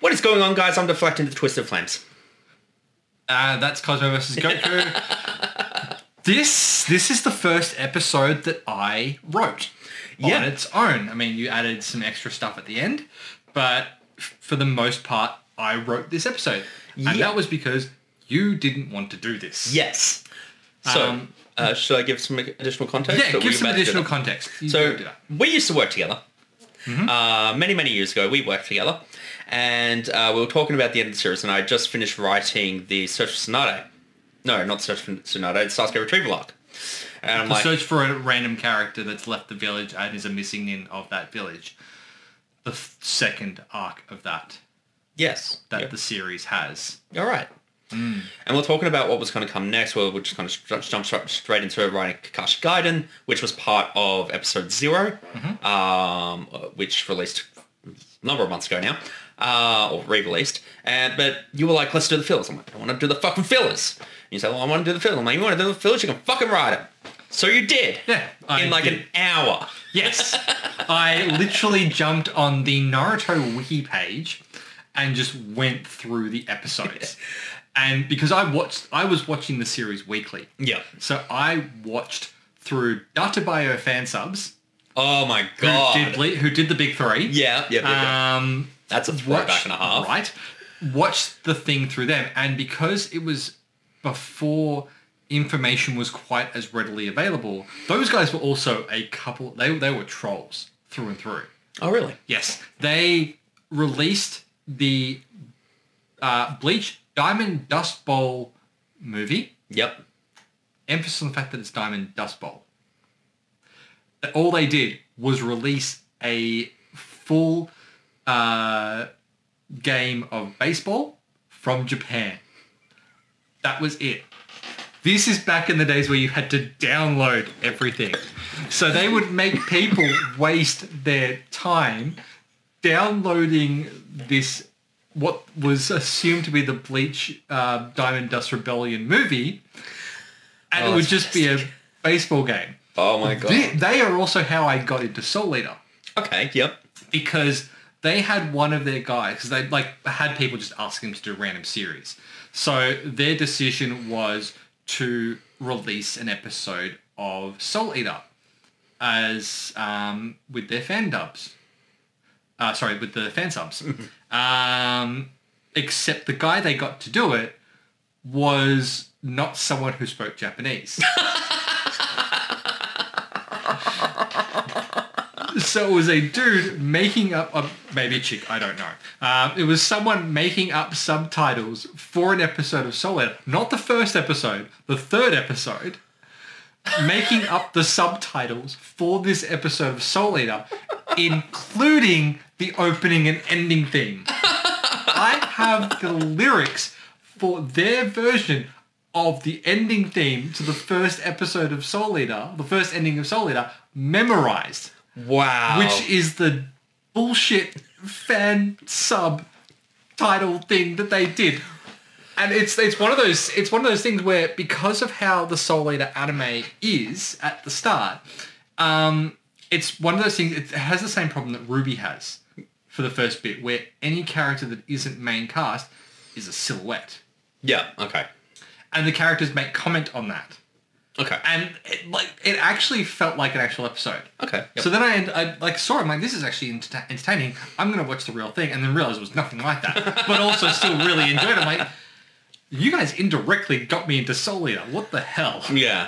What is going on, guys? I'm deflecting the TwstdFlaems. That's Cosmo vs. Goku. This is the first episode that I wrote on its own. I mean, you added some extra stuff at the end, but for the most part, I wrote this episode. And that was because you didn't want to do this. Yes. So, should I give some additional context? Yeah, give some additional context. So, we used to work together. Many, many years ago, we worked together. And we were talking about the end of the series, and I just finished writing the Search for Tsunade. No, not Search for Tsunade, it's Sasuke Retrieval arc. And I'm like, search for a random character that's left the village and is a missing in of that village. The second arc of that. Yes. That the series has. All right. And we're talking about what was going to come next. We'll just kind of jump straight into writing Kakashi Gaiden, which was part of episode 0, which released a number of months ago now, or re-released. But you were like, let's do the fillers. I'm like, I want to do the fucking fillers. And you say, well, I want to do the fillers. I'm like, you want to do the fillers? You can fucking write it. So you did. Yeah. In like an hour. Yes. I literally jumped on the Naruto wiki page and just went through the episodes. And because I was watching the series weekly. Yeah. So I watched through Databio fan subs. Oh my god. Who did the big 3. Yeah. That's a throwback and a half. Right. Watched the thing through them. And because it was before information was quite as readily available, those guys were also a couple, they were trolls through and through. Oh, really? Yes. They released the Bleach Diamond Dust Bowl movie. Yep. Emphasis on the fact that it's Diamond Dust Bowl. All they did was release a full game of baseball from Japan. That was it. This is back in the days where you had to download everything. So they would make people waste their time downloading this, what was assumed to be the Bleach Diamond Dust Rebellion movie, and it would just be a baseball game. Oh my god. They are also how I got into Soul Eater. Okay, yep. Because they had one of their guys, because they had people just asking them to do a random series. So their decision was to release an episode of Soul Eater as with their fan dubs. With the fan subs. Except the guy they got to do it was not someone who spoke Japanese. So it was a dude making up, maybe a chick, I don't know. It was someone making up subtitles for an episode of Soul Eater. Not the first episode, the third episode. Making up the subtitles for this episode of Soul Eater, including the opening and ending theme. I have the lyrics for their version of the ending theme to the first episode of Soul Eater, the first ending of Soul Eater, memorized. Wow. Which is the bullshit fan subtitle thing that they did. And it's one of those things where, because of how the Soul Eater anime is at the start, it's one of those things. It has the same problem that Ruby has for the first bit, where any character that isn't main cast is a silhouette. Yeah. Okay. And the characters make comment on that. Okay. And it actually felt like an actual episode. Okay. Yep. So then I saw it, I'm like, this is actually entertaining. I'm going to watch the real thing, and then realize it was nothing like that. But also still really enjoyed it. I'm like, you guys indirectly got me into Soul Eater. What the hell? Yeah.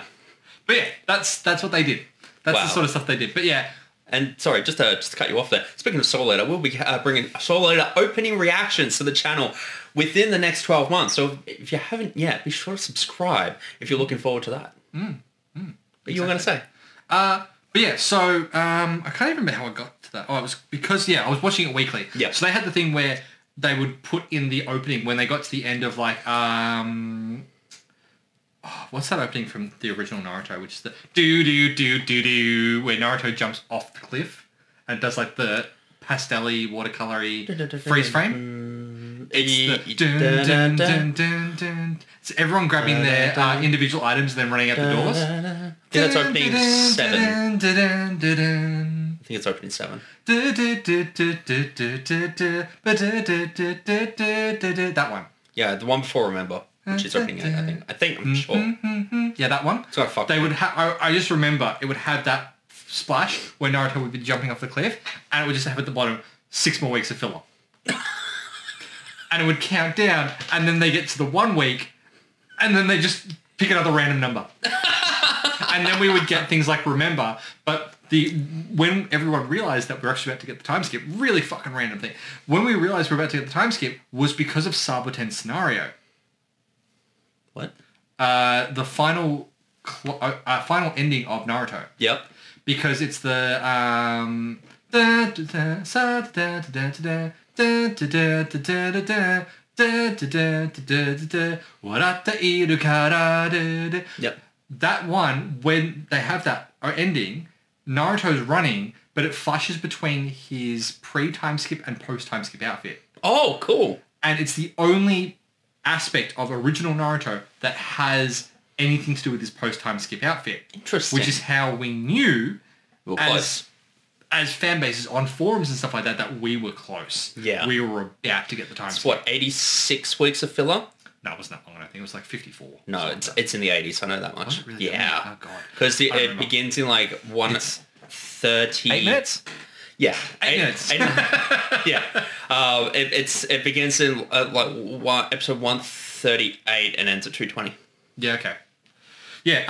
But yeah, that's what they did. That's the sort of stuff they did. But yeah. And sorry, just to cut you off there. Speaking of Soul Eater, we'll be bringing Soul Eater opening reactions to the channel within the next 12 months. So if you haven't yet, be sure to subscribe if you're looking forward to that. But you were going to say? But yeah, so I can't even remember how I got to that. Oh, it was because, I was watching it weekly. Yeah. So they had the thing where they would put in the opening when they got to the end of like, what's that opening from the original Naruto, which is the do-do-do-do-do, where Naruto jumps off the cliff and does like the pastel-y, watercolour-y freeze frame. It's the dun-dun-dun-dun-dun. It's everyone grabbing their individual items and then running out the doors. Yeah, that's opening 7. I think it's opening 7. That one. Yeah, the one before Remember, which is opening 8, I think. I'm sure. Yeah, that one. So they would I just remember it would have that splash where Naruto would be jumping off the cliff, and it would just have at the bottom 6 more weeks of filler. And it would count down, and then they get to the 1 week, and then they just pick another random number. And then we would get things like Remember, but when everyone realized that we're actually about to get the time skip, really fucking random thing. When we realized we're about to get the time skip was because of Saboten's scenario. What? The final ending of Naruto. Yep. Because it's the Yep. That one, when they have that ending, Naruto's running, but it flashes between his pre-time skip and post-time skip outfit. Oh, cool. And it's the only aspect of original Naruto that has anything to do with his post-time skip outfit. Interesting. Which is how we knew Close. as fan bases on forums and stuff like that we were close. Yeah. We were about to get the time It's skip. what, 86 weeks of filler? No, it wasn't that long. I think it was like 54. No, it's in the 80s. I know that much. Was it really? Yeah. Oh, God. Because it begins in like 1:30. 8 minutes? Yeah. 8 minutes. Yeah. It begins in episode 138 and ends at 2:20. Yeah, okay. Yeah,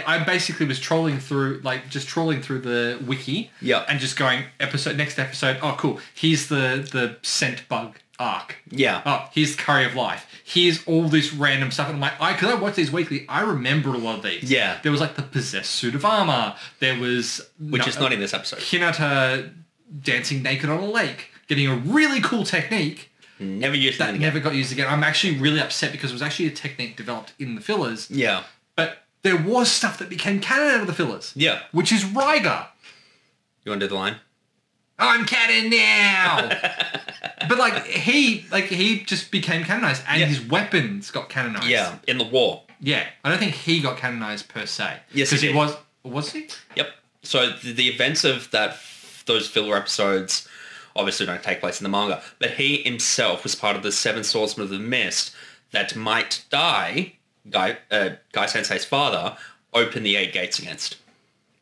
I basically was trolling through the wiki. Yeah. And just going, next episode, oh, cool. Here's the scent bug arc. Yeah. Oh, here's the Curry of Life. Here's all this random stuff. And I'm like, because I watch these weekly, I remember a lot of these. Yeah. There was like the possessed suit of armor. There was... Which is not in this episode. Hinata dancing naked on a lake, getting a really cool technique. Never used that again. never got used again. I'm actually really upset because it was actually a technique developed in the fillers. Yeah. But there was stuff that became canon out of the fillers. Yeah. Which is Ryga. You want to do the line? I'm canon now. But he just became canonized, and his weapons got canonized. Yeah, in the war. Yeah, I don't think he got canonized per se. Yes, because he was he? Yep. So the events of those filler episodes obviously don't take place in the manga, but he himself was part of the 7 Swordsmen of the Mist that Might Dai, Guy Sensei's father, opened the 8 gates against.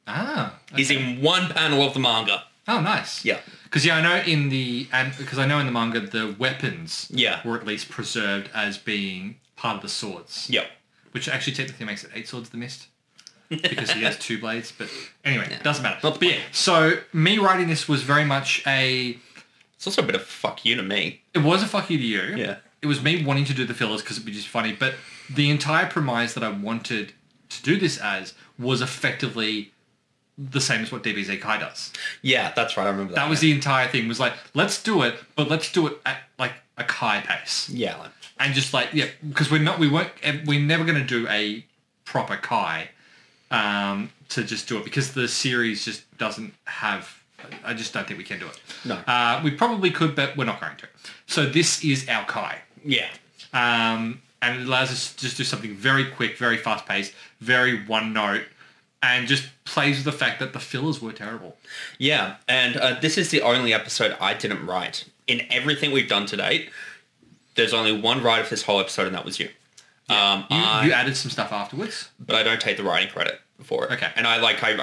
Ah, okay. He's in one panel of the manga. Oh, nice. Yeah. Because I know in the manga the weapons were at least preserved as being part of the swords. Yep. Which actually technically makes it 8 Swords of the Mist. Because he has 2 blades, but anyway, doesn't matter. But yeah, so me writing this was very much It's also a bit of fuck you to me. It was a fuck you to you. Yeah. It was me wanting to do the fillers because it'd be just funny, but the entire premise that I wanted to do this as was effectively the same as what DBZ Kai does. Yeah, that's right. I remember that. That was the entire thing. Was like, let's do it, but let's do it at like a Kai pace. Yeah. And just because we're never going to do a proper Kai to just do it because the series just doesn't have. I just don't think we can do it. No. We probably could, but we're not going to. So this is our Kai. Yeah. And it allows us to just do something very quick, very fast paced, very one note. And just plays with the fact that the fillers were terrible. Yeah, and this is the only episode I didn't write. In everything we've done to date, there's only one writer for this whole episode, and that was you. Yeah. You added some stuff afterwards? But I don't take the writing credit for it. Okay. And I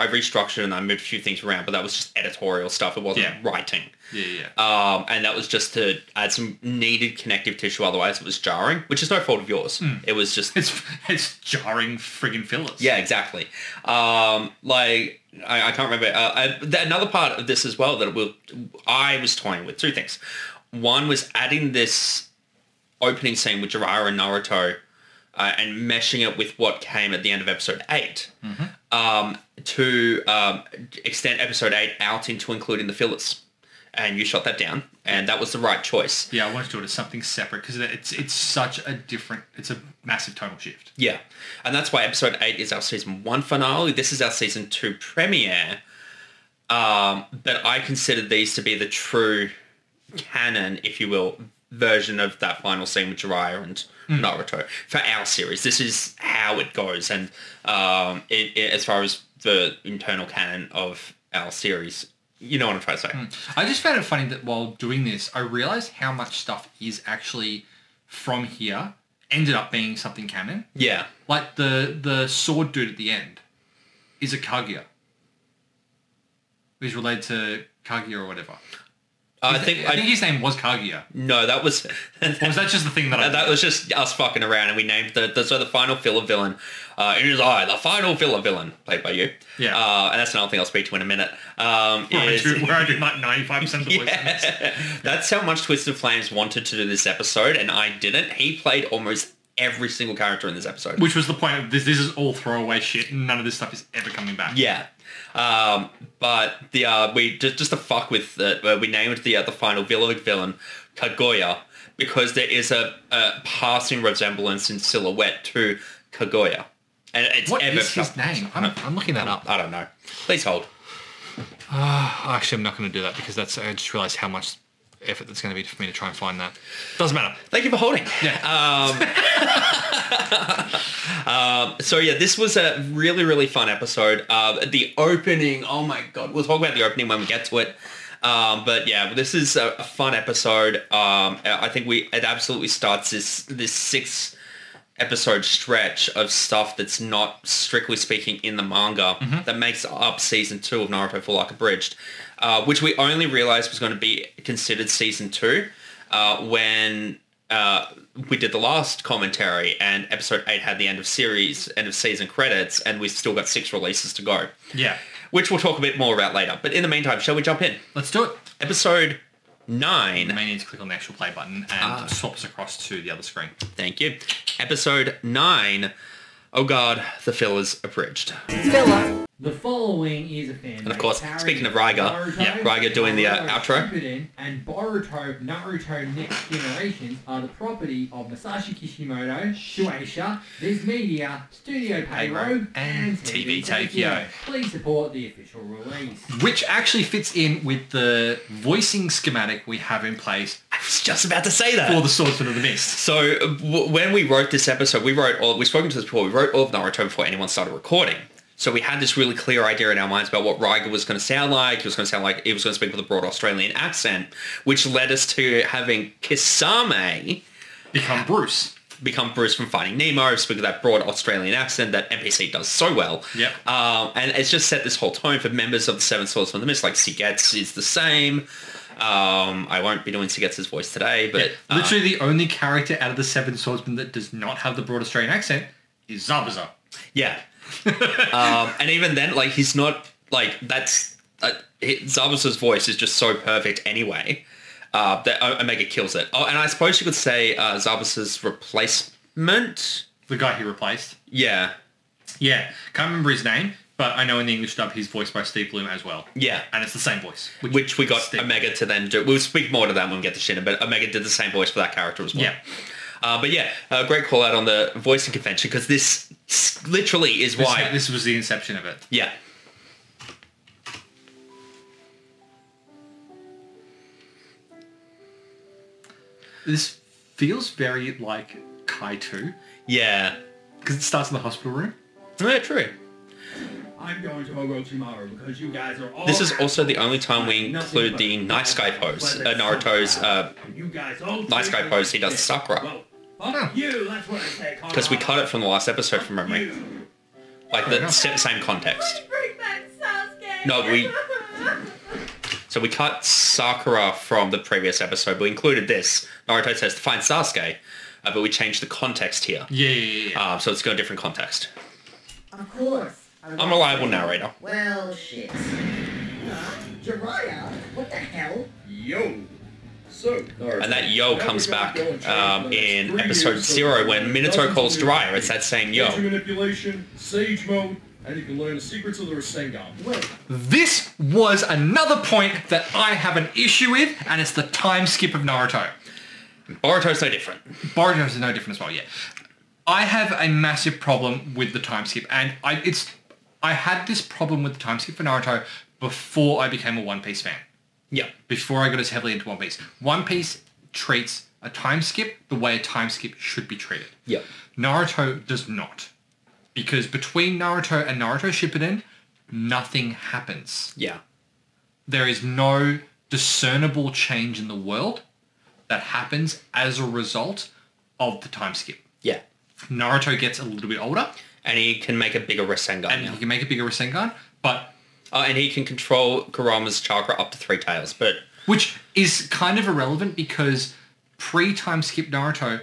restructured and I moved a few things around, but that was just editorial stuff. It wasn't writing. Yeah. And that was just to add some needed connective tissue. Otherwise, it was jarring, which is no fault of yours. It was just... It's jarring friggin' fillers. Yeah, exactly. I can't remember. Another part of this as well that I was toying with. 2 things. One was adding this opening scene with Jiraiya and Naruto and meshing it with what came at the end of episode 8 to extend episode 8 out into including the fillers. And you shot that down, and that was the right choice. Yeah, I wanted to do it as something separate because it's such a different... It's a massive tonal shift. Yeah, and that's why episode 8 is our season 1 finale. This is our season 2 premiere. But I consider these to be the true canon, if you will, version of that final scene with Jiraiya and Naruto for our series. This is how it goes, and as far as the internal canon of our series You know what I'm trying to say. I just found it funny that while doing this, I realized how much stuff is actually from here ended up being something canon. Yeah. Like the sword dude at the end is a Kaguya. He's related to Kaguya or whatever. I think his name was Kaguya. No, that was... Or was that just the thing that I... That was just us fucking around, and we named the final filler villain. It is I, the final filler villain, played by you. Yeah. And that's another thing I'll speak to in a minute. Where I do like 95% of the voices. That's how much TwstdFlaems wanted to do this episode, and I didn't. He played almost every single character in this episode. Which was the point of this. This is all throwaway shit. None of this stuff is ever coming back. Yeah. But we just to fuck with it, we named the final villain Kaguya because there is a passing resemblance in silhouette to Kaguya, and it's what is his name? I'm looking that up. I don't know. Please hold. Actually, I'm not going to do that because I just realised how much effort that's going to be for me to try and find that. Doesn't matter. Thank you for holding. Yeah. So yeah, this was a really, really fun episode. The opening, oh my god, we'll talk about the opening when we get to it. But yeah, this is a fun episode. I think it absolutely starts this 6 episode stretch of stuff that's not strictly speaking in the manga that makes up season 2 of Naruto Full Arc Abridged, which we only realized was going to be considered season 2 when we did the last commentary and episode 8 had the end of season credits, and we've still got 6 releases to go. Yeah. Which we'll talk a bit more about later. But in the meantime, shall we jump in? Let's do it. Episode 9. You may need to click on the actual play button and swap us across to the other screen. Thank you. Episode 9. Oh God, the filler's abridged. Filler. The following is a fan. And of course, speaking of Raiga, Raiga doing the outro. Shippuden and Boruto Naruto Next Generations are the property of Masashi Kishimoto, Shueisha, Viz Media, Studio Payro, and TV Tokyo. Please support the official release. Which actually fits in with the voicing schematic we have in place. I was just about to say that. For the Swordsman of the Mist. So when we wrote this episode, we've spoken to this before, we wrote all of Naruto before anyone started recording. So we had this really clear idea in our minds about what Raiga was going to sound like. He was going to speak with a broad Australian accent, which led us to having Kisame become Bruce from Finding Nemo, speak with that broad Australian accent that NPC does so well. Yep. And it's just set this whole tone for members of the Seven Swords from the Mist. Like Sigetz is the same. I won't be doing Sigetz's voice today, but literally the only character out of the Seven Swordsmen that does not have the broad Australian accent is Zabuza. Yeah. And even then, like, he's not like Zabuza's voice is just so perfect anyway that Omega kills it. Oh, and I suppose you could say Zabuza's replacement, the guy he replaced. Yeah, can't remember his name, but I know in the English dub he's voiced by Steve Bloom as well. Yeah, and it's the same voice, which we got Omega to then do. We'll speak more to that when we get to Shinra, but Omega did the same voice for that character as well. Yeah. But yeah, great call out on the voicing convention because this literally is why... This was the inception of it. Yeah. This feels very like Kai 2. Yeah. Because it starts in the hospital room. Yeah, true. I'm going to Orochimaru because you guys are all... This is also the only time we include the nice guy pose. Naruto's nice guy pose he does to Sakura. Because we cut it from the last episode from memory. Like the same context. No, So we cut Sakura from the previous episode, but we included this. Naruto says to find Sasuke, but we changed the context here. Yeah. So it's got a different context. Of course. Unreliable narrator. Well, shit. Jiraiya? What the hell? Yo. So, and that yo comes back in episode 0 when Minato calls Jiraiya. It's that same yo. Manipulation, Sage Mode, and you can learn the secrets of the Rasengan. Wait. This was another point that I have an issue with, and it's the time skip of Naruto. Boruto's no different. Boruto's no different as well, yeah. I have a massive problem with the time skip, and I had this problem with the time skip for Naruto before I became a One Piece fan. Yeah. Before I got as heavily into One Piece. One Piece treats a time skip the way a time skip should be treated. Yeah. Naruto does not. Because between Naruto and Naruto Shippuden, nothing happens. Yeah. there is no discernible change in the world that happens as a result of the time skip. Yeah. Naruto gets a little bit older. And he can make a bigger Rasengan And now. he can make a bigger Rasengan, but... And he can control Kurama's chakra up to 3 tails, but... Which is kind of irrelevant because pre-time skip Naruto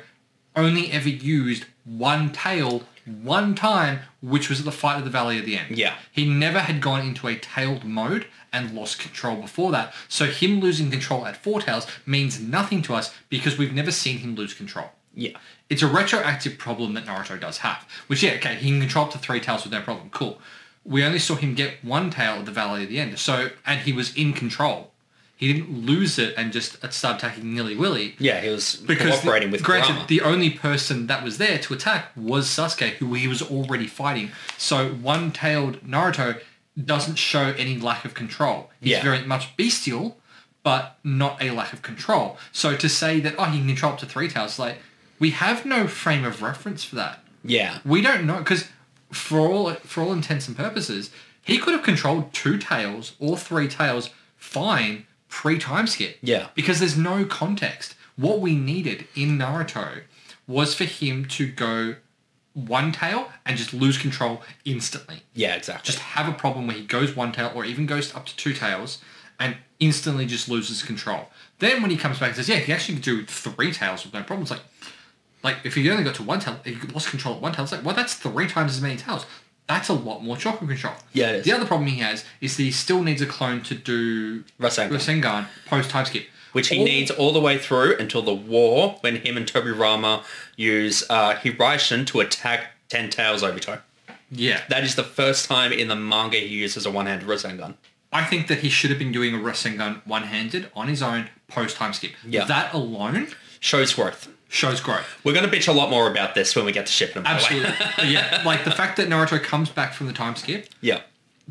only ever used one tail one time, which was at the fight of the Valley of the End. Yeah. He never had gone into a tailed mode and lost control before that. So him losing control at 4 tails means nothing to us because we've never seen him lose control. Yeah. It's a retroactive problem that Naruto does have. Which, yeah, okay, he can control up to 3 tails with no problem. Cool. We only saw him get 1 tail at the Valley of the End. So, and he was in control. He didn't lose it and just start attacking nilly-willy. Yeah, he was cooperating with Kurama. Granted, the only person that was there to attack was Sasuke, who he was already fighting. So one-tailed Naruto doesn't show any lack of control. He's very much bestial, but not a lack of control. So to say that, oh, he can control up to 3 tails, like, we have no frame of reference for that. Yeah. We don't know, because for all intents and purposes, he could have controlled 2 tails or 3 tails fine pre-time skip. Yeah. Because there's no context. What we needed in Naruto was for him to go 1 tail and just lose control instantly. Yeah, exactly. Just have a problem where he goes 1 tail or even goes up to 2 tails and instantly just loses control. Then when he comes back and says, yeah, he actually could do 3 tails with no problem. It's like if he only got to 1 tail, he lost control at 1 tail. It's like, well, that's 3 times as many tails. That's a lot more chakra control. Yeah, it is. The other problem he has is that he still needs a clone to do Rasengan post-time skip. Which he needs all the way through until the war when him and Tobirama use Hiraishin to attack 10 Tails Obito. Yeah. That is the first time in the manga he uses a one-handed Rasengan. I think that he should have been doing a Rasengan one-handed on his own post-time skip. Yeah. That alone shows growth. Shows growth. We're going to bitch a lot more about this when we get to Shippuden. Absolutely. Yeah. Like the fact that Naruto comes back from the time skip. Yeah.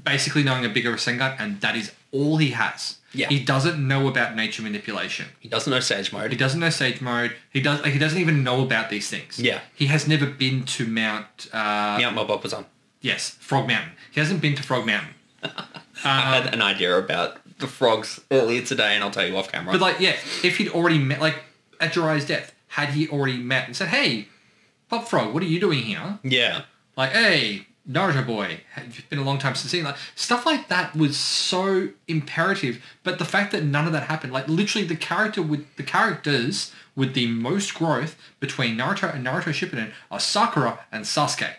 Basically knowing a bigger Rasengan, and that is all he has. Yeah. He doesn't know about nature manipulation. He doesn't know Sage Mode. He doesn't know Sage Mode. He doesn't even know about these things. Yeah. He has never been to Mount Mobopazan. Yes, Frog Mountain. He hasn't been to Frog Mountain. I had an idea about the frogs earlier today, and I'll tell you off camera. But like, yeah, if he'd already met, like at Jiraiya's death, had he already met and said, "Hey, Pop Frog, what are you doing here?" Yeah. Like, "Hey, Naruto boy, it's been a long time since seeing," like stuff like that was so imperative. But the fact that none of that happened, like literally the characters with the most growth between Naruto and Naruto Shippuden are Sakura and Sasuke.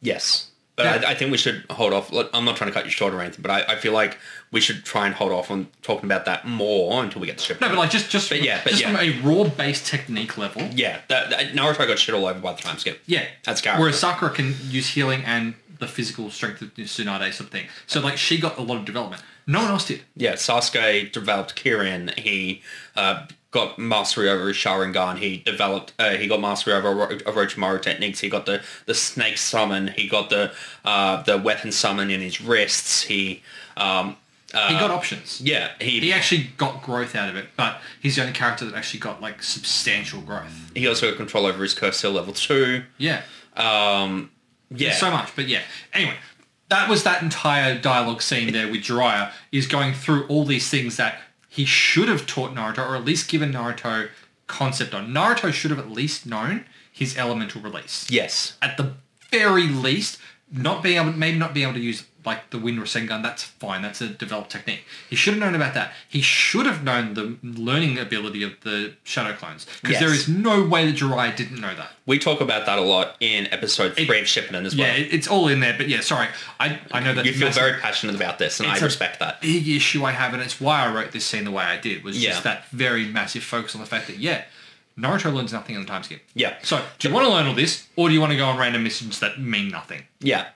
Yes. But I think we should hold off. Look, I'm not trying to cut you short or anything, but I feel like we should try and hold off on talking about that more until we get to Shippuden. No, but like just from a raw-based technique level. Yeah, Naruto got shit all over by the time skip. Yeah. That's character. Whereas Sakura can use healing and the physical strength of Tsunade sort of thing. So like she got a lot of development. No one else did. Yeah, Sasuke developed Kirin. He got mastery over his Sharingan. He got mastery over Orochimaru techniques. He got the snake summon. He got the weapon summon in his wrists. He got options. Yeah. He actually got growth out of it, but he's the only character that actually got like substantial growth. He also got control over his curse seal level 2. Yeah. Yeah. There's so much, but yeah. Anyway, that was that entire dialogue scene there with Jiraiya is going through all these things that he should have taught Naruto, or at least given Naruto concept on. Naruto should have at least known his elemental release. Yes. At the very least, maybe not being able to use like the Wind Rasengan, that's fine. That's a developed technique. He should have known about that. He should have known the learning ability of the Shadow Clones. Because there is no way that Jiraiya didn't know that. We talk about that a lot in episode 3 of Shippuden as well. Yeah, it's all in there. But yeah, sorry. I know that you feel very passionate about this, and I respect that. Big issue I have, and it's why I wrote this scene the way I did, was just that very massive focus on the fact that, Naruto learns nothing on the time skip. Yeah. So, do you want to learn all this, or do you want to go on random missions that mean nothing? Yeah.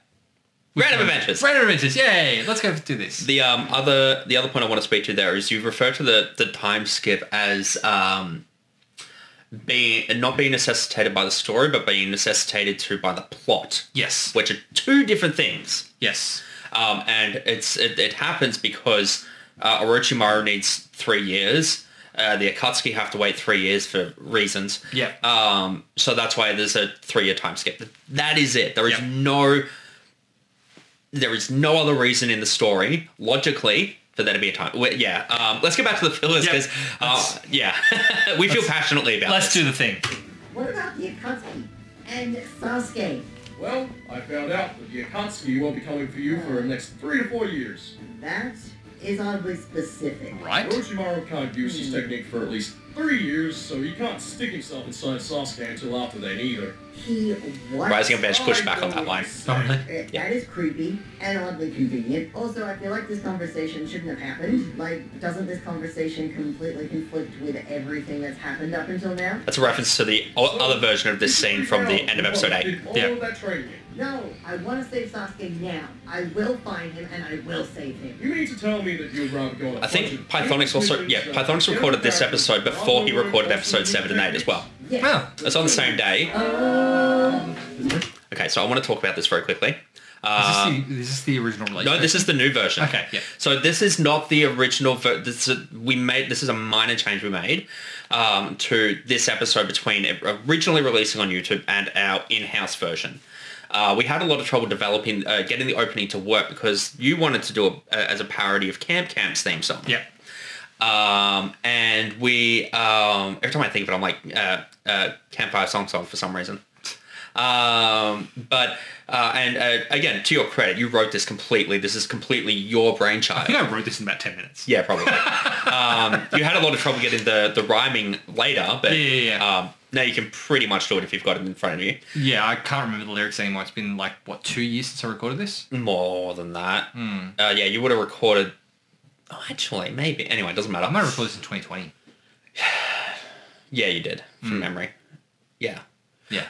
Random adventures. Random adventures, yay! Let's go do this. The other point I want to speak to there is you refer to the time skip as not being necessitated by the story, but being necessitated by the plot. Yes. Which are 2 different things. Yes. And it happens because Orochimaru needs 3 years. The Akatsuki have to wait 3 years for reasons. Yeah. So that's why there's a 3-year time skip. That is it. There is no there is no other reason in the story, logically, for there to be a time. Let's get back to the fillers because, we feel passionately about Let's this. do the thing. What about the Akatsuki and Sasuke? Well, I found out that the Akatsuki won't be coming for you for the next 3 to 4 years. That is oddly specific. Right? Orochimaru can't use his technique for at least 3 years, so he can't stick himself inside Sasuke until after then either. He what? RisingAvenged pushed back on that line. Oh, really? That is creepy and oddly convenient. Also, I feel like this conversation shouldn't have happened. Like, doesn't this conversation completely conflict with everything that's happened up until now? That's a reference to the other version of this scene from the end of episode 8. Did all of that training. No, I want to save Sasuke now. I will find him and I will save him. You mean to tell me that you'd rather go on a I think Pythonixx also, Pythonixx recorded this episode before he recorded episode 7 and 8 as well. Yes. Oh. It's on the same day. Okay, so I want to talk about this very quickly. Is this the original release? No, this is the new version. Okay, yeah. So this is not the original. This is a minor change we made to this episode between originally releasing on YouTube and our in-house version. We had a lot of trouble developing, getting the opening to work because you wanted to do it as a parody of Camp's theme song. Yeah. And we, every time I think of it, I'm like, Campfire song for some reason. Again, to your credit, you wrote this completely. This is completely your brainchild. I think I wrote this in about 10 minutes. Yeah, probably. You had a lot of trouble getting the rhyming later, but now you can pretty much do it if you've got it in front of you. Yeah, I can't remember the lyrics anymore. It's been 2 years since I recorded this? More than that. You would have recorded... Oh, actually, maybe. Anyway, it doesn't matter. I might have recorded this in 2020. Yeah, you did, from memory. Yeah. Yeah.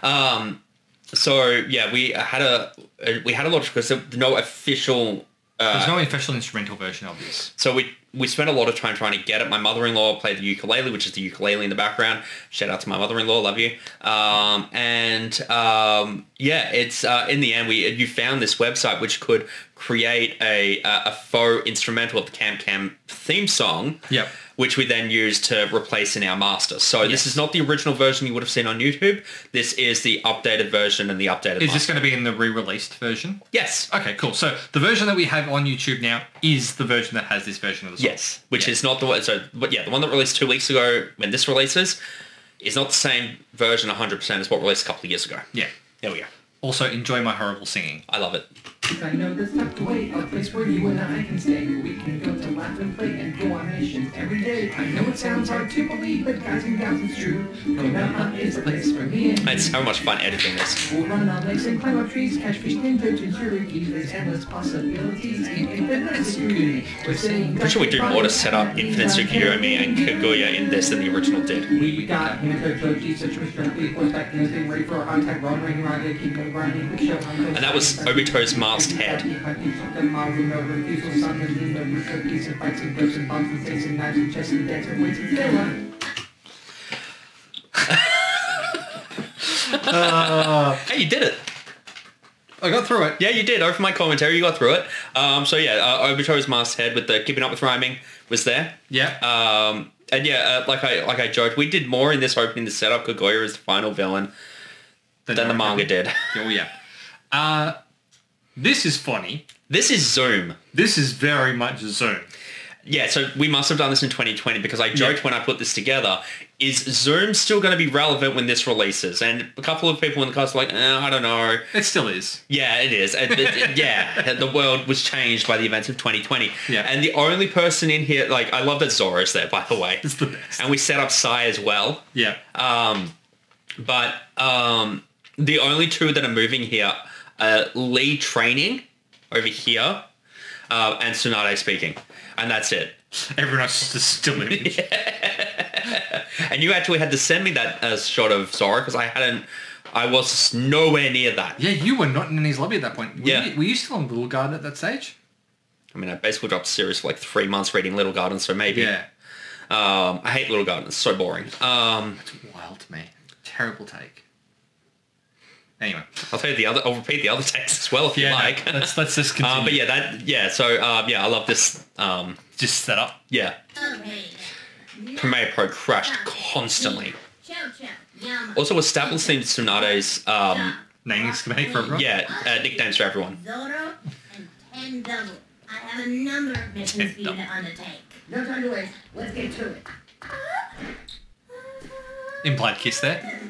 We had a lot of... Because there's no official... There's no official instrumental version of this. So we spent a lot of time trying to get it. My mother-in-law played the ukulele, which is the ukulele in the background. Shout out to my mother-in-law, love you. It's in the end you found this website which could create a faux instrumental of the Camp theme song. Yep. Which we then used to replace in our master. So this is not the original version you would have seen on YouTube. This is the updated version and the updated Is this going to be in the re-released version? Yes. Okay, cool. So the version that we have on YouTube now is the version that has this version of the song. Yes, which is not the one. So, but yeah, the one that released 2 weeks ago when this releases is not the same version 100% as what released a couple of years ago. Yeah. There we go. Also, enjoy my horrible singing. I love it. I know that's tucked away, a place where you and I can stay. We can go to laugh and play and go on missions every day. I know it sounds hard to believe, but guys and gals, it's true. Coconut Hunt is the place for me and I had so much fun editing this. we'll run on lakes and climb up trees, catch fish, ninja, jinchuriki. There's endless possibilities in infinite Tsukuri. We're saying... Pretty sure we do more to set up Infinite Tsukuyomi and Kaguya in this than the original did. We got him and Toji, such a strong voice back in the thing, ready for a hard attack, run, ring, ride, keep on grinding, quick show. And that was Obito's masked head. Hey, you did it. I got through it. Yeah, you did. Over my commentary, you got through it. Obito's masked head with the keeping up with rhyming was there. Yeah. Like I joked, we did more in this opening to set up Kaguya as the final villain than the manga did. Oh, yeah. This is funny. This is Zoom. This is very much Zoom. Yeah, so we must have done this in 2020 because I joked when I put this together, is Zoom still going to be relevant when this releases? And a couple of people in the cast were like, I don't know. It still is. Yeah, it is. The world was changed by the events of 2020. Yeah. And the only person in here, I love that Zoro's there, by the way. It's the best. And we set up Sai as well. Yeah. But the only two that are moving here are Lee training over here and Tsunade speaking. And that's it. Everyone else is still moving. And you actually had to send me that shot of Zoro because I was nowhere near that. Yeah, you were not in his lobby at that point. Yeah. Were you still on Little Garden at that stage? I mean, I basically dropped a series for 3 months reading Little Garden, so maybe. Yeah. I hate Little Garden. It's so boring. It's wild to me. Terrible take. Anyway, I'll repeat the other text as well if you like. Let's just continue. I love this. Just set up. Yeah. Premiere Pro crashed constantly. Also establishing Tsunade's Naming schematic for everyone. nicknames for everyone. Zoro and And double. I have a number of missions for you to undertake. No time to waste. Let's get to it. Implied kiss there.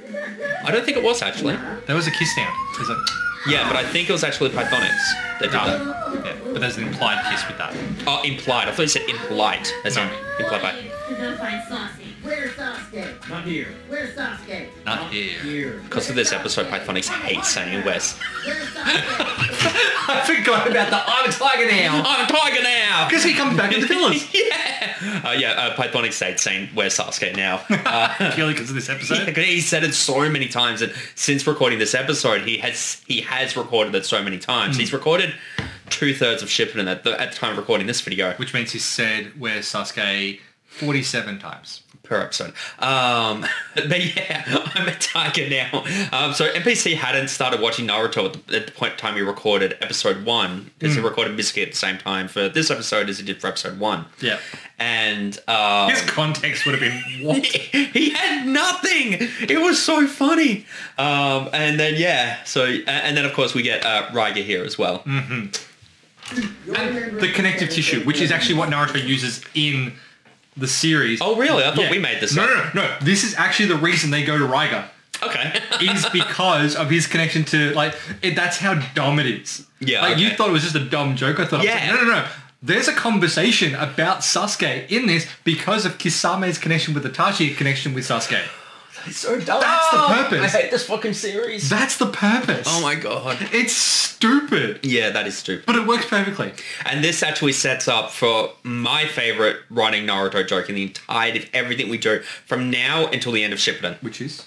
I don't think it was actually. There was a kiss sound. There's a, Yeah, but I think it was actually Pythonixx that did that. yeah, but there's an implied kiss with that. Oh, implied. I thought you said impolite. As in implied by. To go find Saucy. Where's Sasuke? Not here. Where's Sasuke? Not here. Here. Because of this episode, Pythonixx hates saying West. Where's Sasuke? I forgot about the I'm a tiger now. I'm a tiger now! Because he comes back in the villas. Yeah. Pythonixx hates saying where's Sasuke now. Purely because of this episode. Yeah, he said it so many times, and since recording this episode, he has recorded it so many times. He's recorded 2/3 of Shippuden at the time of recording this video. Which means he said where's Sasuke 47 times. Per episode. But yeah, I'm a tiger now. So NPC hadn't started watching Naruto at the point in time he recorded episode 1, because he recorded Biscuit at the same time for this episode as he did for episode 1. Yeah. And His context would have been what? he had nothing. It was so funny. And then yeah, so and then of course we get Raiga here as well. And the connective tissue, which is actually what Naruto uses in the series. Oh really? I thought we made this up. No. This is actually the reason they go to Raiga. Okay. Is because of his connection to, like, that's how dumb it is. Yeah, Like, you okay. thought it was just a dumb joke. I thought, Yeah. no. There's a conversation about Sasuke in this because of Kisame's connection with Itachi, connection with Sasuke. It's so dumb. That's the purpose. I hate this fucking series. That's the purpose. Oh my god. It's stupid. Yeah, that is stupid. But it works perfectly. And this actually sets up for my favorite running Naruto joke in the entirety of everything we do from now until the end of Shippuden. Which is?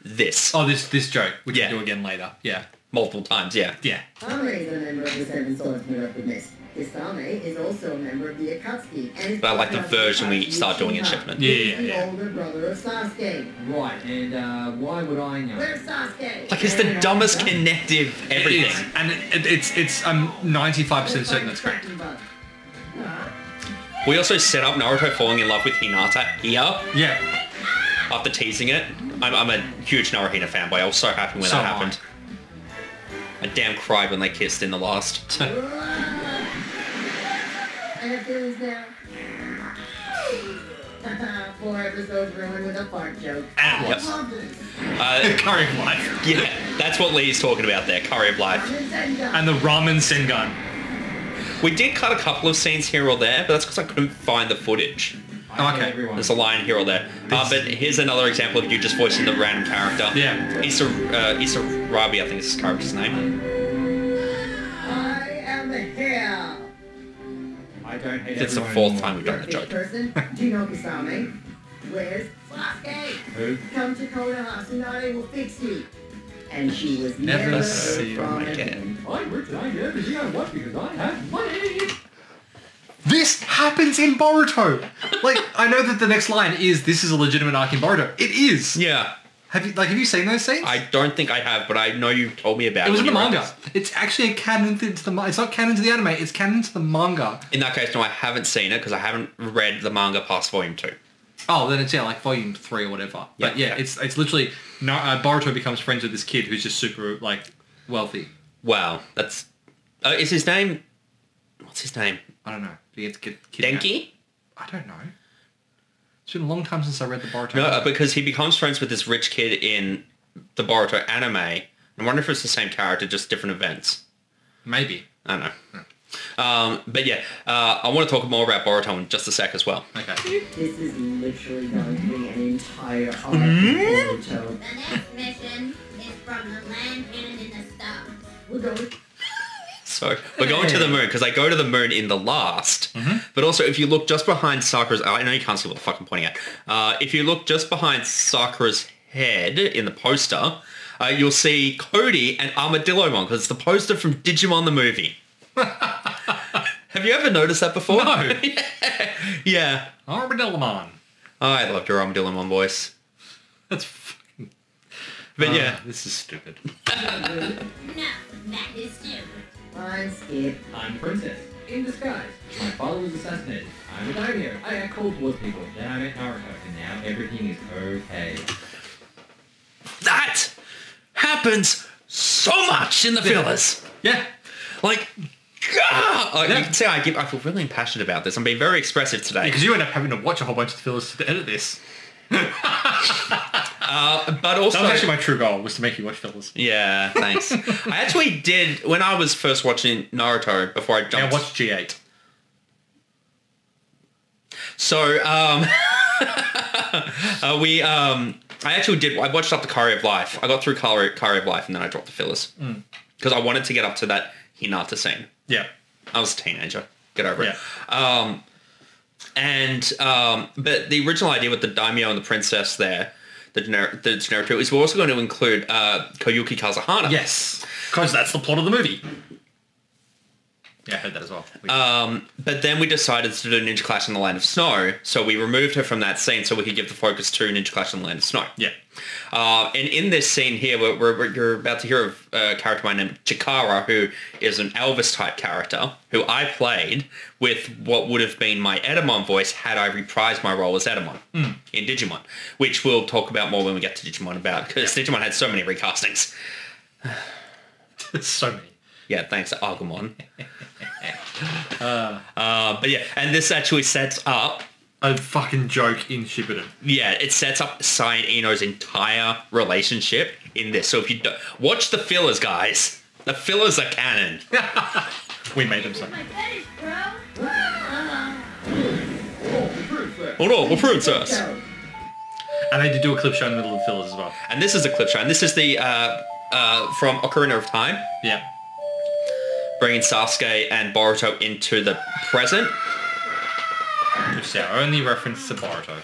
This. Oh, this joke, which Yeah. we'll do again later. Yeah. Multiple times, yeah. Yeah. Ame is a member of the Seven Swords Miraculous. Kisame is also a member of the Akatsuki. And is But I like the part of version we Akatsuki start doing in Uchiha. Shippuden. Yeah, He's yeah, the yeah. older brother of Sasuke. Right, and why would I know? Where's Sasuke? Like, it's the dumbest connective It everything. is. And it's 95% certain that's correct. We also set up Naruto falling in love with Hinata here Yeah. after teasing it. I'm a huge Naruhina fanboy. I was so happy when So that am I. happened. I damn cried when they kissed in the last. I have feelings now. 4 episodes ruined with a fart joke. And Yep. what? Curry of life. Yeah, that's what Lee's talking about there, Curry of Life. And the ramen Sengun. We did cut a couple of scenes here or there, but that's because I couldn't find the footage. I hate Okay. everyone. There's a line here or there. But here's another example of you just voicing the random character. Yeah. Issa Rabi, I think is his character's name. I am here. I don't hate It's the everyone fourth time we've done the You're a joke. fish person. Do you know Kisame? Where's Sasuke? Who? Come to Konoha, Tsunade will fix you. And she was Never never see heard from him again. I'm rich and I get everything I want because I have money. This happens in Boruto. Like, I know that the next line is, this is a legitimate arc in Boruto. It is. Yeah. Have you seen those scenes? I don't think I have, but I know you told me about it. It was in the when you wrote manga. It's actually a canon to the It's not canon to the anime. It's canon to the manga. this. In that case, no, I haven't seen it because I haven't read the manga past volume 2. Oh, then it's like volume 3 or whatever. But Yeah, yeah, okay. it's literally Boruto becomes friends with this kid who's just super like wealthy. Wow, that's... is his name... What's his name? I don't know. He gets kidnapped. Denki? I don't know. It's been a long time since I read the Boruto. No, manga. because he becomes friends with this rich kid in the Boruto anime. I wonder if it's the same character, just different events. Maybe. I don't know. But yeah, I want to talk more about Boruto in just a sec as well. Okay. This is literally going to be an entire arc of Boruto. The next mission is from the land hidden in the stars. We're going... So we're going to the moon because I go to the moon in the last. But also, if you look just behind Sakura's... I know you can't see what the fuck I'm pointing at. If you look just behind Sakura's head in the poster, you'll see Cody and Armadillomon because it's the poster from Digimon the movie. Have you ever noticed that before? No. Yeah. Armadillomon. I loved your Armadillomon voice. That's fucking... But yeah. This is stupid. No, that is stupid. I'm Skip. I'm the princess, in disguise. My father was assassinated. I'm a daimyo. I act cold towards people. Then I met Naruto, and now everything is okay. That happens so much in the fillers. Yeah. Like, You can see I feel really impassioned about this. I'm being very expressive today. Because you end up having to watch a whole bunch of fillers to edit this. But also, that was actually my true goal, was to make you watch fillers. Yeah, thanks. I actually did when I was first watching Naruto before I jumped. Yeah, watch G8. So, I watched up the Curry of Life. I got through Curry of Life and then I dropped the fillers. Because I wanted to get up to that Hinata scene. Yeah. I was a teenager. Get over it. Yeah. But the original idea with the daimyo and the princess there, the Naruto, is we're also going to include Koyuki Kazuhana. Yes. Because that's the plot of the movie. Yeah, I heard that as well. But then we decided to do Ninja Clash in the Land of Snow, so we removed her from that scene so we could give the focus to Ninja Clash in the Land of Snow. Yeah. And in this scene here, you're about to hear of a character by name Chikara, who is an Elvis-type character, who I played with what would have been my Edamon voice had I reprised my role as Edamon in Digimon, which we'll talk about more when we get to Digimon because Digimon had so many recastings. So many. Yeah, thanks to Agumon. But yeah, and this actually sets up a fucking joke in Shippuden. Yeah, it sets up Sai and Ino's entire relationship in this. So if you don't watch the fillers, guys, the fillers are canon. We made them so. My fetish, bro. Oh no, we're princess. And they did do a clip show in the middle of the fillers as well. And this is a clip show, and this is the from Ocarina of Time. Yeah. Bringing Sasuke and Boruto into the present. Which is our only reference to Boruto.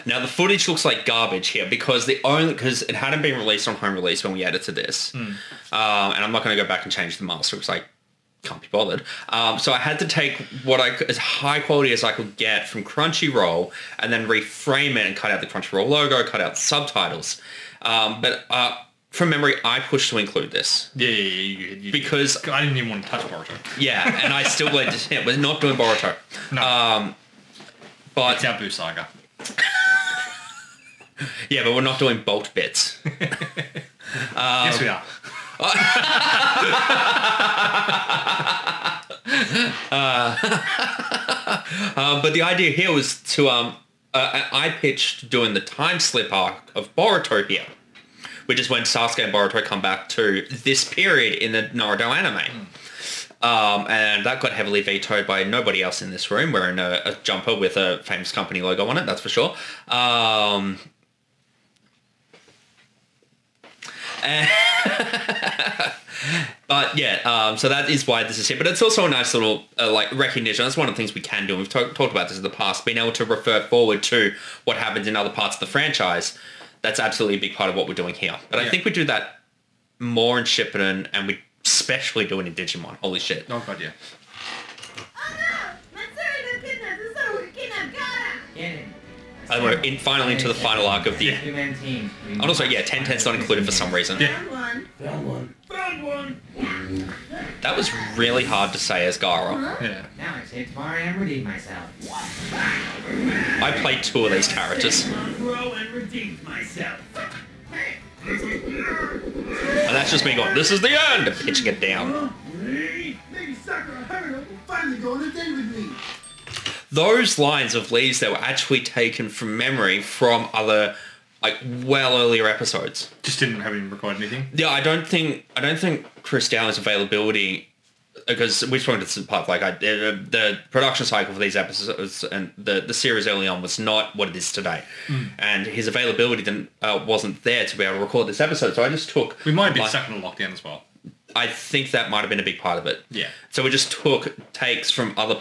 Now the footage looks like garbage here because it hadn't been released on home release when we edited this, and I'm not going to go back and change the master because I can't be bothered. So I had to take what as high quality as I could get from Crunchyroll and then reframe it and cut out the Crunchyroll logo, cut out the subtitles. But from memory, I pushed to include this. Yeah, you because I didn't even want to touch Boruto. Yeah, and I still let it. We're not doing Boruto. No. But it's our Boo Saga. Yeah, but we're not doing bolt bits. Yes, we are. But the idea here was to I pitched doing the time slip arc of Boruto here, which is when Sasuke and Boruto come back to this period in the Naruto anime. And that got heavily vetoed by nobody else in this room wearing a jumper with a famous company logo on it, that's for sure. But yeah, so that is why this is here. But it's also a nice little like recognition. That's one of the things we can do. We've talked about this in the past, being able to refer forward to what happens in other parts of the franchise. That's absolutely a big part of what we're doing here. But I think we do that more in Shippuden, and we especially do it in Digimon. Holy shit. Oh god, yeah. Oh no! Matsuri got kidnapped! This is how we kidnapped Gara! Get him. And we're finally into the final arc of the... Two-man team. And also, yeah, 10-10's not included for some reason. Yeah. Found one. Found one. Found one. That was really hard to say as Gara. Yeah. Now I say tomorrow and redeem myself. I played 2 of these characters. Grow and redeemed myself. And that's just me going, this is the end! And pitching it down. Maybe Sakura Haruno will finally go on a date with me. Those lines of Lee's that were actually taken from memory from other, like, well earlier episodes. Just didn't have him record anything. Yeah, I don't think Chris Dowling's availability, because we've spoken to this part, like the production cycle for these episodes and the series early on was not what it is today, and his availability wasn't there to be able to record this episode. So I just took. We might be stuck in a lockdown as well. I think that might have been a big part of it. Yeah. So we just took takes from other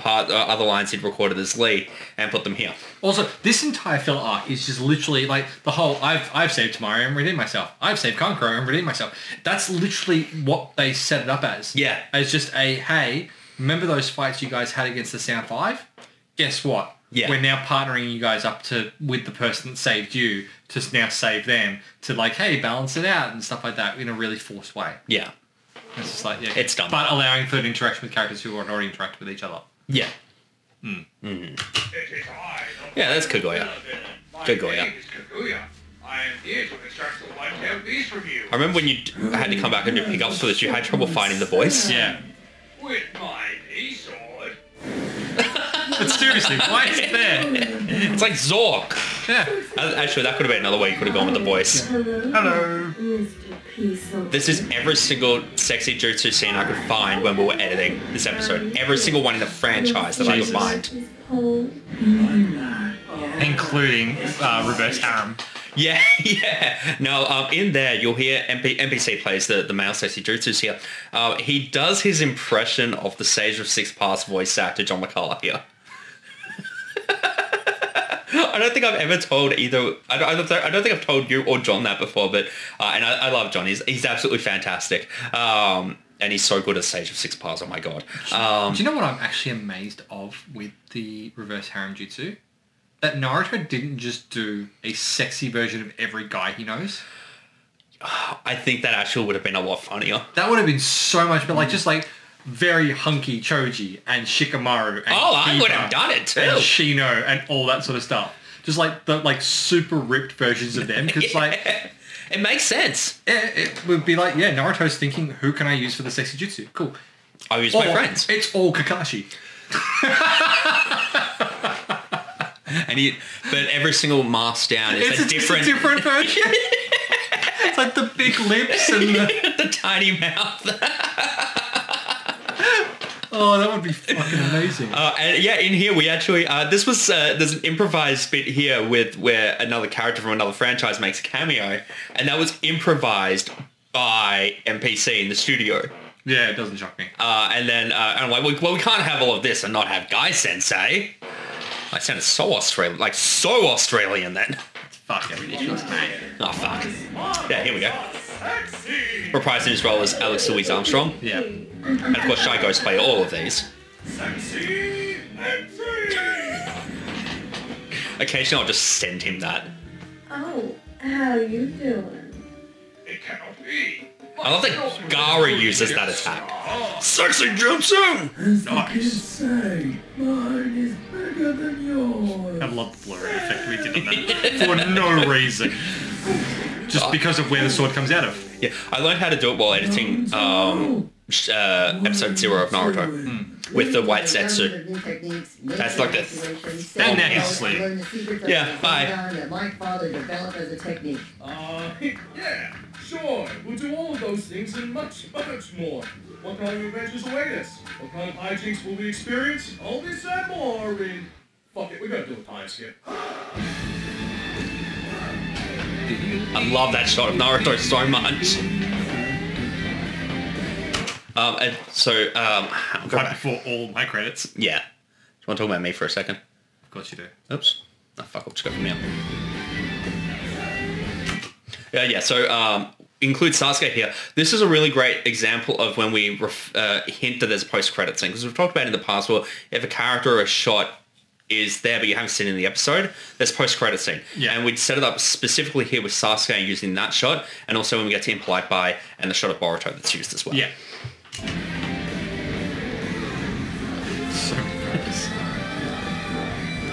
lines he'd recorded as Lee and put them here. Also, this entire filler arc is just literally like the whole I've saved Tamari and redeemed myself. I've saved Kankuro and redeemed myself. That's literally what they set it up as. Yeah. As just a, hey, remember those fights you guys had against the Sound 5? Guess what? Yeah. We're now partnering you guys up with the person that saved you to now save them to like, hey, balance it out and stuff like that in a really forced way. Yeah. It's just like, yeah. It's done. But allowing for an interaction with characters who already interact with each other. Yeah. It is I. Yeah, that's Kaguya. Kaguya. Kaguya. I am here to extract the white-tailed beast from you. I remember when you had to come back and do pickups for this, you had trouble finding the voice. Yeah. With my But seriously, why is it there? It's like Zork. Yeah. Actually, that could have been another way you could have gone with the voice. Hello. This is every single sexy jutsu scene I could find when we were editing this episode. Every single one in the franchise that I could find. Including reverse harem. Yeah, yeah. No, in there you'll hear NPC plays the male sexy jutsus here. He does his impression of the Sage of Six Paths voice actor John McCullough here. I don't think I've ever told either. I don't think I've told you or John that before. But and I love John. He's absolutely fantastic. And he's so good at Sage of Six Paths. Oh my god. Do you know what I'm actually amazed of with the reverse harem jutsu? That Naruto didn't just do a sexy version of every guy he knows. I think that actually would have been a lot funnier. That would have been so much better. Like, just like very hunky Choji and Shikamaru and I would Kiba have done it too. and Shino and all that sort of stuff. Just like the super ripped versions of them. Because like... It makes sense. It would be like, yeah, Naruto's thinking, who can I use for the sexy jutsu? Cool. I'll use my friends. It's all Kakashi. But every single mask down is a different version. It's like the big lips and the tiny mouth. Oh, that would be fucking amazing. And yeah, in here we actually this was there's an improvised bit here where another character from another franchise makes a cameo, and that was improvised by NPC in the studio. Yeah, it doesn't shock me. And then I'm like, well, we can't have all of this and not have Guy Sensei. I sounded so Australian then. It's fucking ridiculous, mate. Oh, fuck. Yeah, here we go. Reprising his role as Alex Louise Armstrong. Yeah. And of course, ShyGhost play all of these. Occasionally, I'll just send him that. Oh, how you doing? It cannot be. I love that Gara uses that attack. Sexy jutsu! Nice. Mine is bigger than yours. I love the blurry effect we did on that. For no reason. Just because of where the sword comes out of. Yeah, I learned how to do it while editing episode 0 of Naruto. With the white setsu. That's like this. And now he's asleep. Yeah, bye. That my father developed as a technique. Yeah, sure. We'll do all of those things and much, much more. What kind of adventures await us? What kind of hijinks will we experience? All this and more in... Fuck it, we gotta do a time skip. I love that shot of Naruto so much. And so, Right before all my credits. yeah. Do you want to talk about me for a second? Of course you do. Oops. Oh, fuck, I'll just go from here. Yeah, so include Sasuke here. This is a really great example of when we hint that there's a post-credit scene. Because we've talked about in the past, well, if a character or a shot is there but you haven't seen it in the episode, there's a post-credit scene. Yeah. And we'd set it up specifically here with Sasuke using that shot, and also when we get to impolitebi and the shot of Boruto that's used as well. Yeah.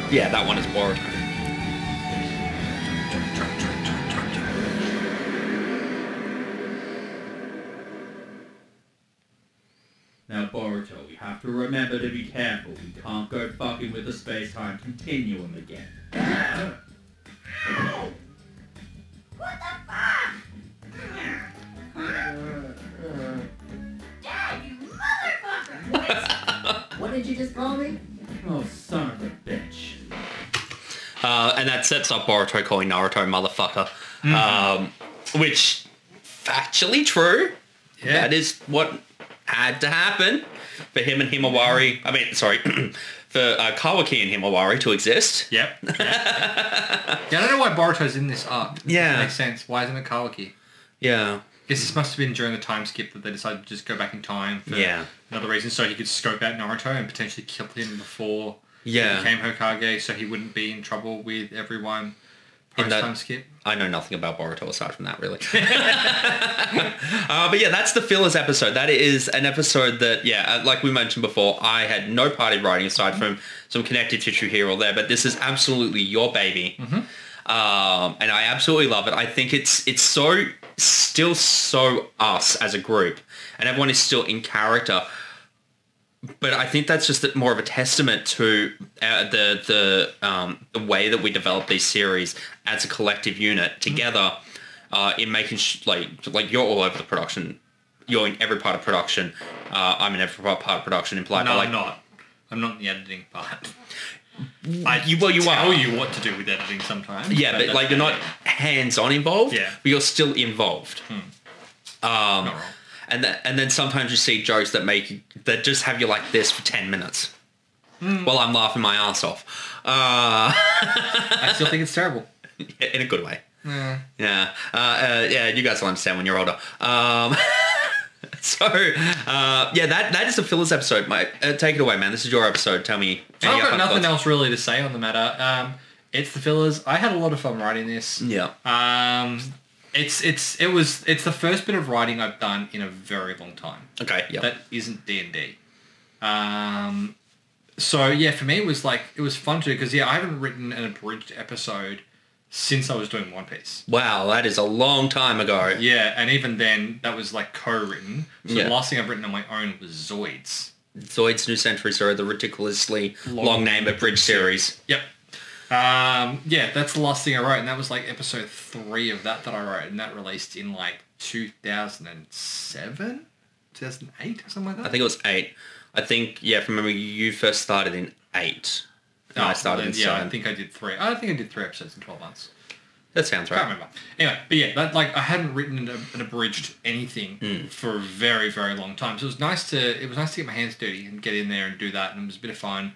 Yeah, that one is Boruto. Now, Boruto, we have to remember to be careful. We can't go fucking with the space-time continuum again. What the fuck? Dad, you motherfucker! What did you just call me? Oh, son of a bitch. And that sets up Boruto calling Naruto motherfucker. Which, factually true. Yeah. That is what had to happen for him and Himawari. I mean, sorry, for Kawaki and Himawari to exist. Yep. Yeah, I don't know why Boruto's in this arc. Yeah. It makes sense. Why isn't it Kawaki? Yeah. Guess this must have been during the time skip that they decided to just go back in time for another reason, so he could scope out Naruto and potentially kill him before he became Hokage, so he wouldn't be in trouble with everyone post-time skip. I know nothing about Boruto aside from that, really. But yeah, that's the fillers episode. That is an episode that, like we mentioned before, I had no part in writing aside from some connective tissue here or there, but this is absolutely your baby. And I absolutely love it. I think it's still so us as a group, and everyone is still in character, But I think that's just more of a testament to the way that we develop these series as a collective unit together, in making like you're all over the production. You're in every part of production. I'm in every part of production. Implied. No, like, I'm not. I'm not in the editing part. You tell are. you what to do with editing sometimes. Yeah, but like you're not hands-on involved. Yeah. But you're still involved. Not wrong. And then sometimes you see jokes that just have you like this for 10 minutes while I'm laughing my ass off. I still think it's terrible. In a good way. Yeah. Yeah. You guys will understand when you're older. That is the fillers episode, mate. Take it away, man. This is your episode. Tell me. I've got nothing else really to say on the matter. It's the fillers. I had a lot of fun writing this. Yeah. It's the first bit of writing I've done in a very long time. Okay. Yeah. That isn't D&D. So yeah, for me it was fun to do because I haven't written an abridged episode since I was doing One Piece. Wow, that is a long time ago. Yeah, and even then that was like co-written. So the last thing I've written on my own was Zoids. Zoids New Century Story, the ridiculously long name abridged series. Yep. That's the last thing I wrote, and that was like episode 3 of that I wrote, and that released in like 2007, 2008 or something like that. I think it was 8. I think from memory you first started in 8. And I started in 7. I think I did 3. I think I did 3 episodes in 12 months. That sounds right. Can't remember. Anyway, but I hadn't written an abridged anything for a very, very long time. So it was nice to get my hands dirty and get in there and do that, and it was a bit of fun.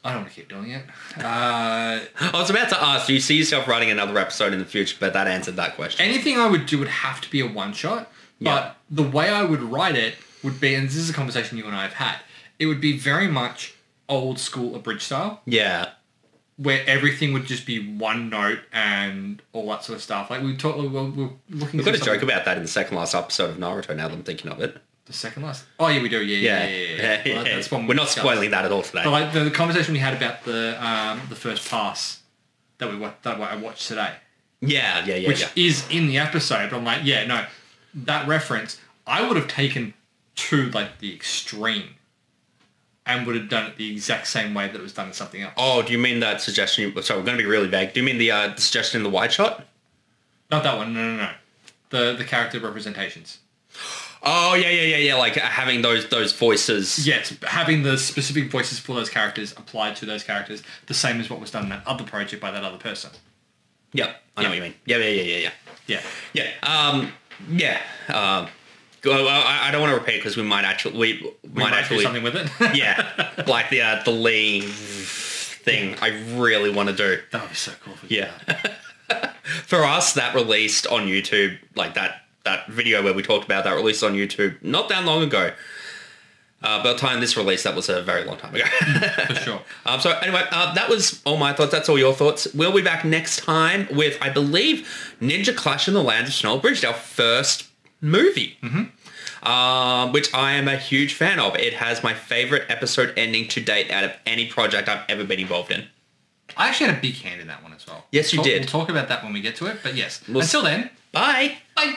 I don't want to keep doing it. I was about to ask, do you see yourself writing another episode in the future? But that answered that question. Anything I would do would have to be a one-shot. But the way I would write it would be, and this is a conversation you and I have had, it would be very much old school abridged style. Yeah. Where everything would just be one note and all that sort of stuff. Like we're looking. We've got a joke about that in the second last episode of Naruto. Now that I'm thinking of it. The second last? Oh yeah, we do. Yeah. Well, that's one we're not spoiling that at all today. But like the conversation we had about the first pass that I watched today. Yeah. Which is in the episode. But I'm like, that reference I would have taken to like the extreme. And would have done it the exact same way that it was done in something else. Oh, do you mean that suggestion? Sorry, we're going to be really vague. Do you mean the suggestion in the wide shot? Not that one. No. The character representations. Oh, yeah. Like having those voices. Yes, having the specific voices for those characters applied to those characters, the same as what was done in that other project by that other person. Yep, I know what you mean. Yeah. I don't want to repeat because we might actually do something with it. Yeah, like the Lee thing. I really want to do. That would be so cool. For us, that released on YouTube, like that video where we talked about that released on YouTube not that long ago. By the time this released, that was a very long time ago. For sure. So anyway, that was all my thoughts. That's all your thoughts. We'll be back next time with, I believe, Ninja Clash in the Land of Snow Abridged, our first movie, which I am a huge fan of. It has my favorite episode ending to date out of any project I've ever been involved in. I actually had a big hand in that one as well. Yes, you did. We'll talk about that when we get to it, but yes. Until then, bye. Bye.